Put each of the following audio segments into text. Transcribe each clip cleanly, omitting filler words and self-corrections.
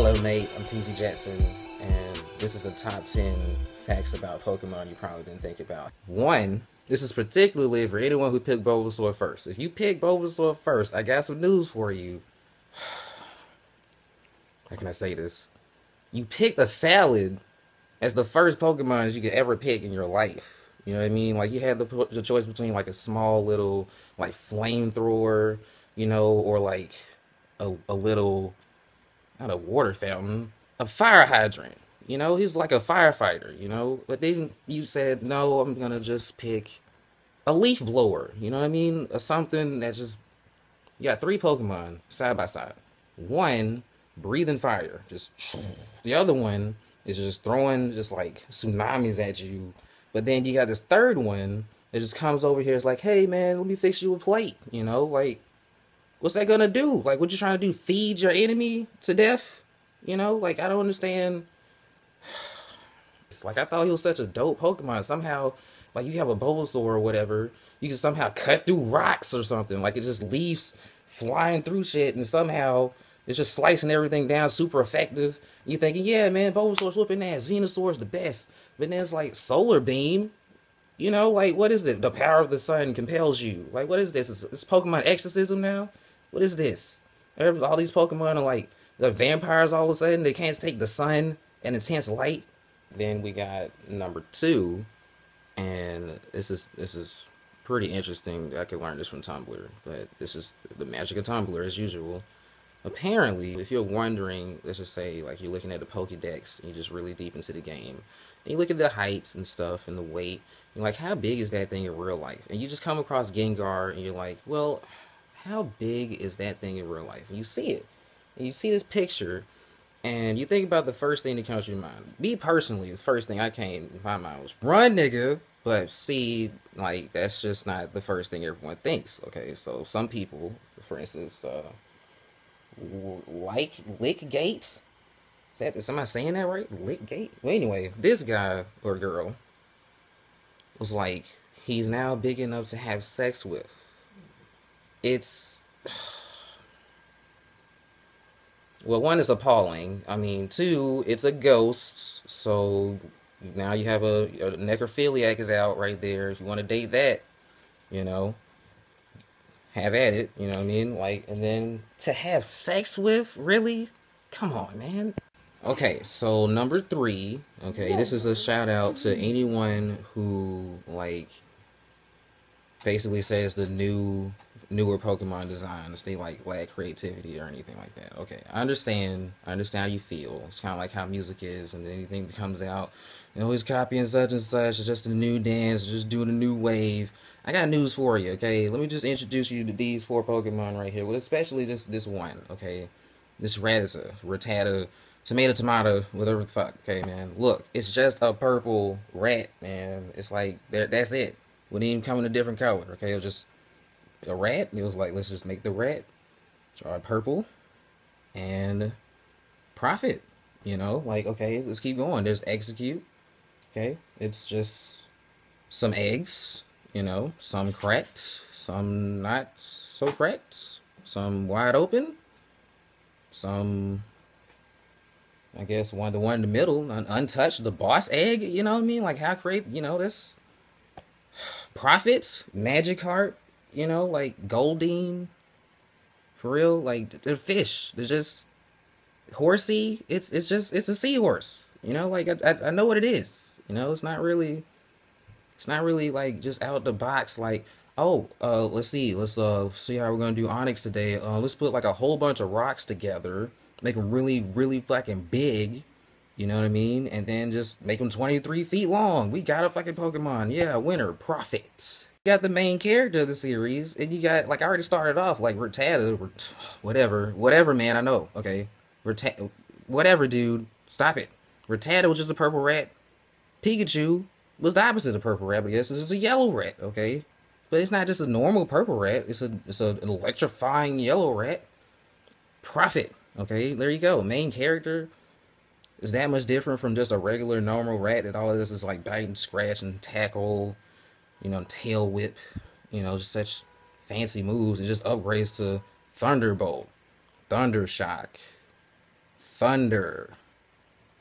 Hello mate, I'm Teezy Jetson, and this is the top 10 facts about Pokemon you probably didn't think about. One, this is particularly for anyone who picked Bulbasaur first. If you picked Bulbasaur first, I got some news for you. How can I say this? You picked a salad as the first Pokemon you could ever pick in your life. You know what I mean? Like you had the choice between like a small little like flamethrower, or like a little, not a water fountain, a fire hydrant. He's like a firefighter. But then you said, no, I'm gonna just pick a leaf blower. You know what I mean? Or something that just, you got three Pokemon side by side. One breathing fire, just the other one is just throwing just like tsunamis at you. But then you got this third one that just comes over here. It's like, hey man, let me fix you a plate. Like what's that gonna do? Like, what you trying to do? Feed your enemy to death? Like I don't understand. It's like I thought he was such a dope Pokemon. Somehow, like you have a Bulbasaur or whatever, you can somehow cut through rocks or something. Like it just leaves flying through shit, and somehow it's just slicing everything down, super effective. You thinking, yeah, man, Bulbasaur's whooping ass. Venusaur's the best. But then it's like Solar Beam. Like what is it? The power of the sun compels you. Like what is this? It's Pokemon exorcism now. What is this? All these Pokemon are like the vampires. All of a sudden, they can't take the sun and intense light. Then we got number two, and this is pretty interesting. I could learn this from Tumblr, but this is the magic of Tumblr as usual. Apparently, if you're wondering, let's just say like you're looking at the Pokédex and you're just really deep into the game, and you look at the heights and stuff and the weight, you're like, how big is that thing in real life? And you just come across Gengar and you're like, well, how big is that thing in real life? And you see it, and you see this picture, and you think about the first thing that comes to your mind. Me personally, the first thing I came to my mind was run, nigga. But see, like that's just not the first thing everyone thinks. Okay, so some people, for instance, like Lickgate. Is somebody saying that right? Lickgate. Well, anyway, this guy or girl was like, he's now big enough to have sex with. It's, well, one is appalling. I mean, two, it's a ghost. So now you have a necrophiliac is out right there. If you want to date that, you know, have at it. You know what I mean? Like, and then to have sex with, really? Come on, man. Okay, so number three. Okay, this is a shout out to anyone who like basically says the newer Pokemon designs they like lack creativity or anything like that. Okay, I understand how you feel. It's kind of like how music is, and anything that comes out, always copying such and such. It's just a new dance, just doing a new wave. I got news for you. Okay, let me just introduce you to these four Pokemon right here. Well, especially this one. Okay, this Rattata, tomato, whatever the fuck. Okay, man, look, it's just a purple rat, man. It's like that's it. Wouldn't even come in a different color. Okay, it was just a rat. It was like, let's just make the rat try purple and profit. Like, okay, let's keep going. There's execute. Okay, it's just some eggs. Some cracked, some not so cracked, some wide open, some, I guess, the one in the middle, untouched, the boss egg. You know what I mean? Like how create, this profits, Magikarp, like Goldeen, for real, like they're fish. They're just horsey. It's a seahorse. Like I know what it is. It's not really like just out the box. Like, oh, let's see how we're gonna do Onyx today. Let's put like a whole bunch of rocks together, make them really really fucking big. You know what I mean? And then just make them 23 feet long. We got a fucking Pokemon. Yeah, winner, profit. You got the main character of the series, and you got, like, I already started off, like, Rattata, whatever, man, I know, okay? Whatever, dude, stop it. Rattata was just a purple rat. Pikachu was the opposite of purple rat, but I guess it's just a yellow rat, okay? But it's not just a normal purple rat, it's an electrifying yellow rat. Profit, okay? There you go, main character is that much different from just a regular normal rat that all of this is like bite and scratch and tackle, tail whip, just such fancy moves. It just upgrades to Thunderbolt, Thundershock, Thunder.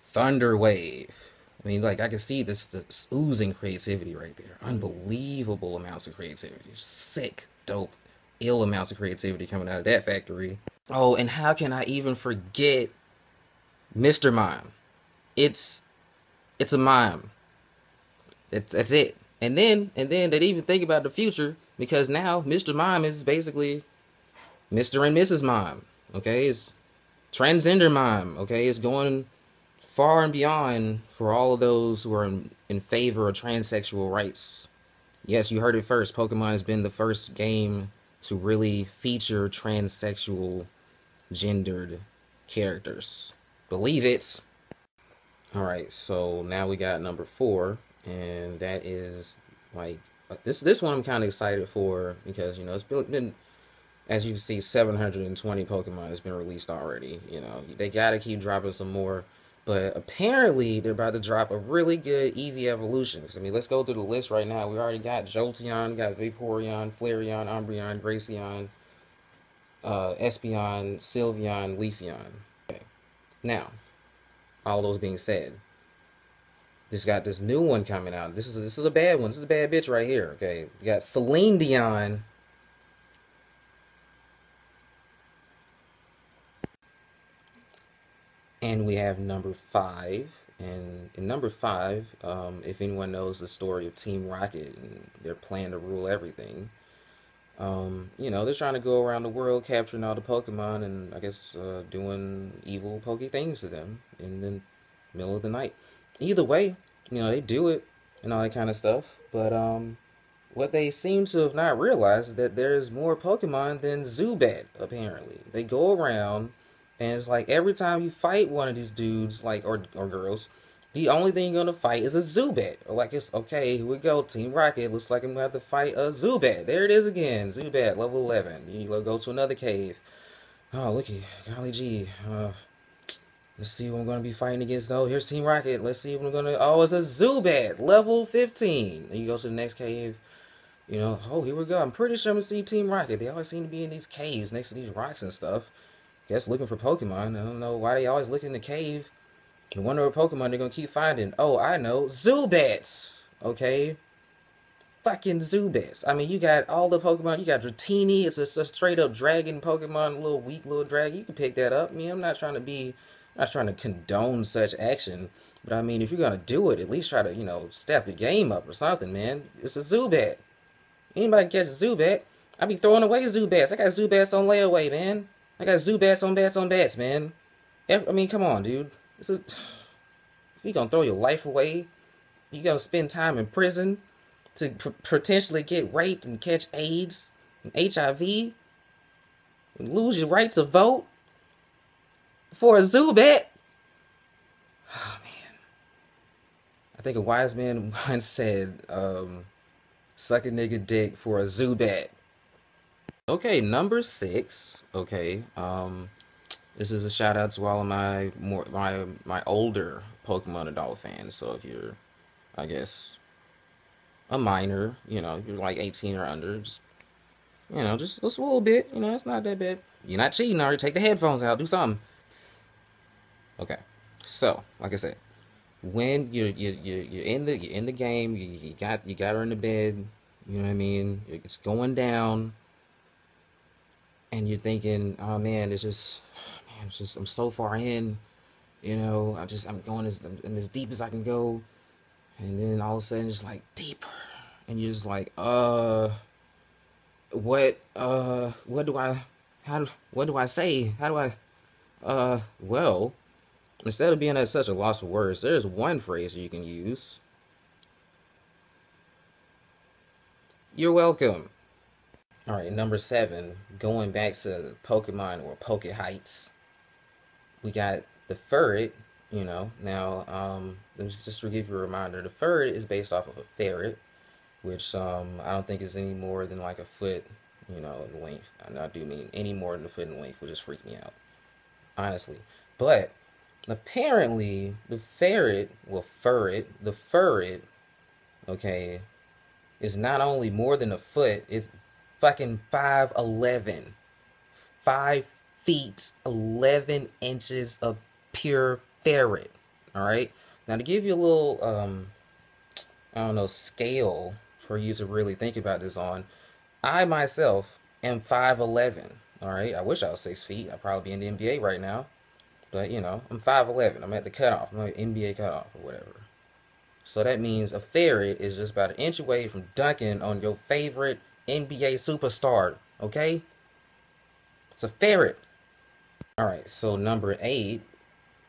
Thunder Wave. I mean, like, I can see this oozing creativity right there. Unbelievable amounts of creativity. Sick, dope, ill amounts of creativity coming out of that factory. Oh, and how can I even forget Mr. Mime? It's it's a mime. That's it. And then they even think about the future because now Mr. Mime is basically Mr. and Mrs. Mime. Okay, it's transgender mime. Okay, it's going far and beyond for all of those who are in favor of transsexual rights. Yes, you heard it first. Pokemon has been the first game to really feature transsexual gendered characters. Believe it. All right, so now we got number 4, and that is like this one I'm kind of excited for because it's been, as you can see, 720 Pokemon has been released already. They gotta keep dropping some more. But apparently, they're about to drop a really good EV evolution. I mean, let's go through the list right now. We already got Jolteon, got Vaporeon, Flareon, Umbreon, Graceon, Espeon, Sylveon, Leafeon. Okay. Now, all those being said, this got this new one coming out. This is a bad one. This is a bad bitch right here. Okay, you got Celine Dion. And we have number 5. And in number 5, if anyone knows the story of Team Rocket and their plan to rule everything, they're trying to go around the world capturing all the Pokemon and I guess doing evil Poke things to them in the middle of the night. Either way, they do it and all that kind of stuff. But what they seem to have not realized is that there's more Pokemon than Zubat, apparently. They go around, and it's like every time you fight one of these dudes, like or girls, the only thing you're gonna fight is a Zubat. Or like it's okay, here we go, Team Rocket. Looks like I'm gonna have to fight a Zubat. There it is again, Zubat, level 11. You go to another cave. Oh, looky, golly gee. Let's see what I'm gonna be fighting against. Oh, here's Team Rocket. Let's see what I'm gonna. Oh, it's a Zubat, level 15. And you go to the next cave. Oh, here we go. I'm pretty sure I'm gonna see Team Rocket. They always seem to be in these caves next to these rocks and stuff. Guess looking for Pokemon. I don't know why they always look in the cave. I wonder what Pokemon they're gonna keep finding. Oh, I know. Zubats! Okay. Fucking Zubats. I mean, you got all the Pokemon. You got Dratini. It's a straight up dragon Pokemon, a little weak little dragon. You can pick that up. I mean, I'm not trying to condone such action. But I mean, if you're gonna do it, at least try to, step the game up or something, man. It's a Zubat. Anybody catch a Zubat, I be throwing away Zubats. I got Zubats on layaway, man. I got Zubats on bats, man. I mean, come on, dude. This is you gonna throw your life away. You gonna spend time in prison to potentially get raped and catch AIDS and HIV and lose your right to vote for a Zubat. Oh man, I think a wise man once said, "Suck a nigga dick for a Zubat." Okay, number 6. Okay, this is a shout out to all of my older Pokemon adult fans. So if you're, I guess, a minor, you're like 18 or under, just a little bit, it's not that bad. You're not cheating, already. Take the headphones out, do something. Okay, so like I said, when you're in the game, you got her in the bed, you know what I mean? It's going down, and you're thinking, oh man, I'm so far in, I'm going as deep as I can go, and then all of a sudden it's like deeper, and you're just like, what do I, what do I say? How do I, well, instead of being at such a loss for words, there's one phrase you can use. You're welcome. All right, number 7, going back to Pokemon or Poke Heights, we got the ferret. Now, let me just to give you a reminder, the ferret is based off of a ferret, which I don't think is any more than like a foot, in length. I do mean any more than a foot in length would just freak me out, honestly. But apparently, the ferret, okay, is not only more than a foot, it's fucking 5'11", 5 feet, 11 inches of pure ferret. All right. Now to give you a little, I don't know, scale for you to really think about this on, I myself am 5'11". All right. I wish I was 6 feet. I'd probably be in the NBA right now. But you know, I'm 5'11". I'm at the cutoff. I'm at NBA cutoff or whatever. So that means a ferret is just about an inch away from dunking on your favorite NBA superstar. Okay? It's a ferret. All right. So number 8.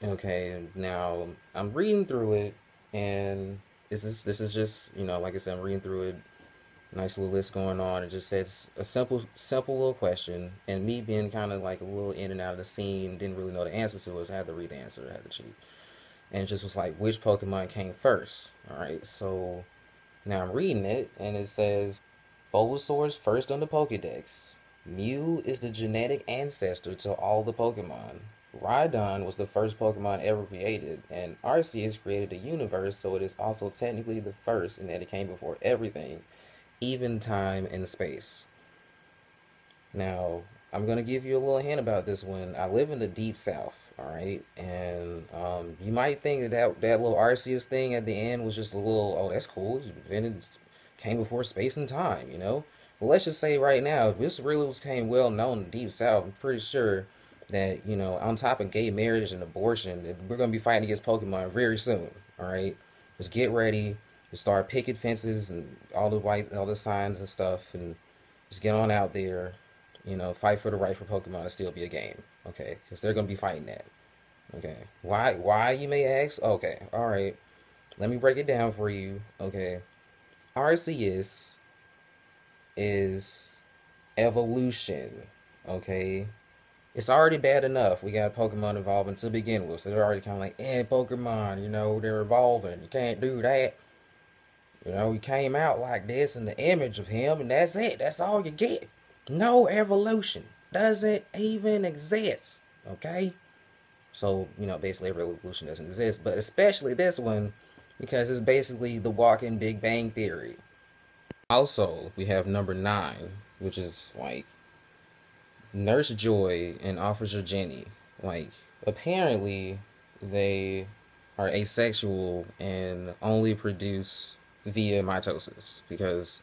Okay. Now I'm reading through it, and this is just, like I said, I'm reading through it. Nice little list going on. It just says a simple little question, and me being kind of like a little in and out of the scene, didn't really know the answer to it. So I had to read the answer. I had to cheat, and it just was like, which Pokemon came first? All right, so now I'm reading it, and it says Bulbasaur's first on the Pokedex. Mew is the genetic ancestor to all the Pokemon. Rhydon was the first Pokemon ever created, and Arceus created the universe, so it is also technically the first in that it came before everything, even time and space. Now, I'm going to give you a little hint about this one. I live in the deep south, all right? And you might think that little Arceus thing at the end was just a little, oh, that's cool. It came before space and time, you know? Well, let's just say right now, if this really came well known in the deep south, I'm pretty sure that, on top of gay marriage and abortion, we're going to be fighting against Pokemon very soon, all right? Just get ready to start picket fences and all the signs and stuff, and just get on out there, fight for the right for Pokemon to still be a game, okay? Because they're gonna be fighting that, okay? Why you may ask? Okay, all right. Let me break it down for you, okay? Arceus is evolution, okay? It's already bad enough we got Pokemon evolving to begin with, so they're already kind of like, Pokemon, they're evolving. You can't do that. He came out like this in the image of him, and that's it. That's all you get. No evolution. Doesn't even exist. Okay? So, basically every evolution doesn't exist, but especially this one, because it's basically the walking Big Bang Theory. Also, we have number 9, which is like Nurse Joy and Officer Jenny. Like, apparently, they are asexual and only produce via mitosis. Because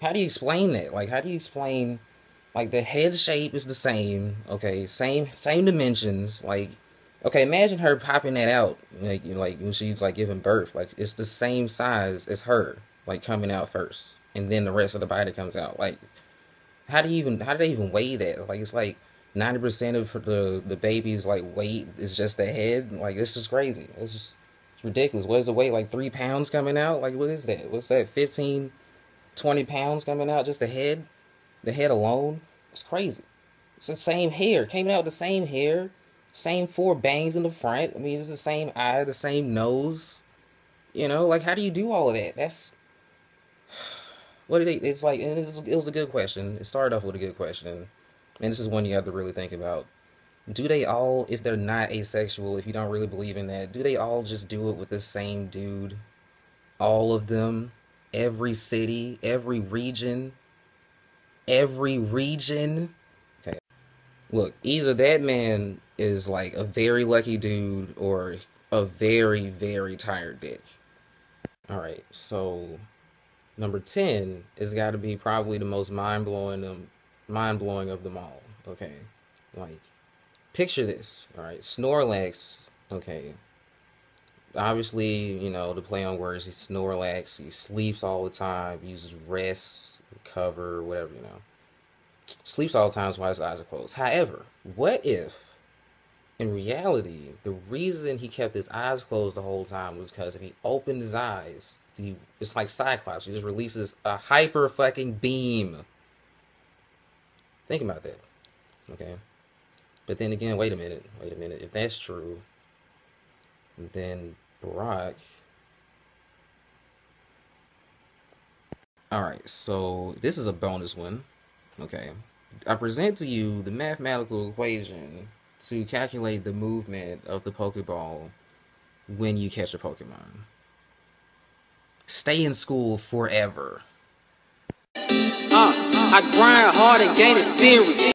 how do you explain that? Like, how do you explain, like, the head shape is the same, okay, same dimensions. Like, okay, imagine her popping that out, like when she's like giving birth. Like, it's the same size as her, like, coming out first, and then the rest of the body comes out. Like, how do they even weigh that? Like, it's like 90% of the baby's like weight is just the head. Like, it's just crazy. It's ridiculous. What is the weight? Like 3 pounds coming out? Like, what is that? What's that? 15, 20 pounds coming out? Just the head? The head alone? It's crazy. It's the same hair. Came out with the same hair. Same 4 bangs in the front. I mean, it's the same eye, the same nose. Like, how do you do all of that? That's what it is. It's like, and it was a good question. It started off with a good question. And this is one you have to really think about. Do they all, if they're not asexual, if you don't really believe in that, do they all just do it with the same dude? All of them? Every city? Every region? Every region? Okay. Look, either that man is like a very lucky dude or a very, very tired dick. Alright, so number 10 has got to be probably the most mind-blowing of them all. Okay. Like, picture this, all right? Snorlax, okay. Obviously, the play on words, he's Snorlax, he sleeps all the time, uses rest, recover, whatever. Sleeps all the time while his eyes are closed. However, what if, in reality, the reason he kept his eyes closed the whole time was because if he opened his eyes, it's like Cyclops, he just releases a hyper fucking beam. Think about that, okay? But then again, wait a minute. If that's true, then Brock. Alright, so this is a bonus one. Okay. I present to you the mathematical equation to calculate the movement of the Pokeball when you catch a Pokemon. Stay in school forever. I grind hard and gain experience.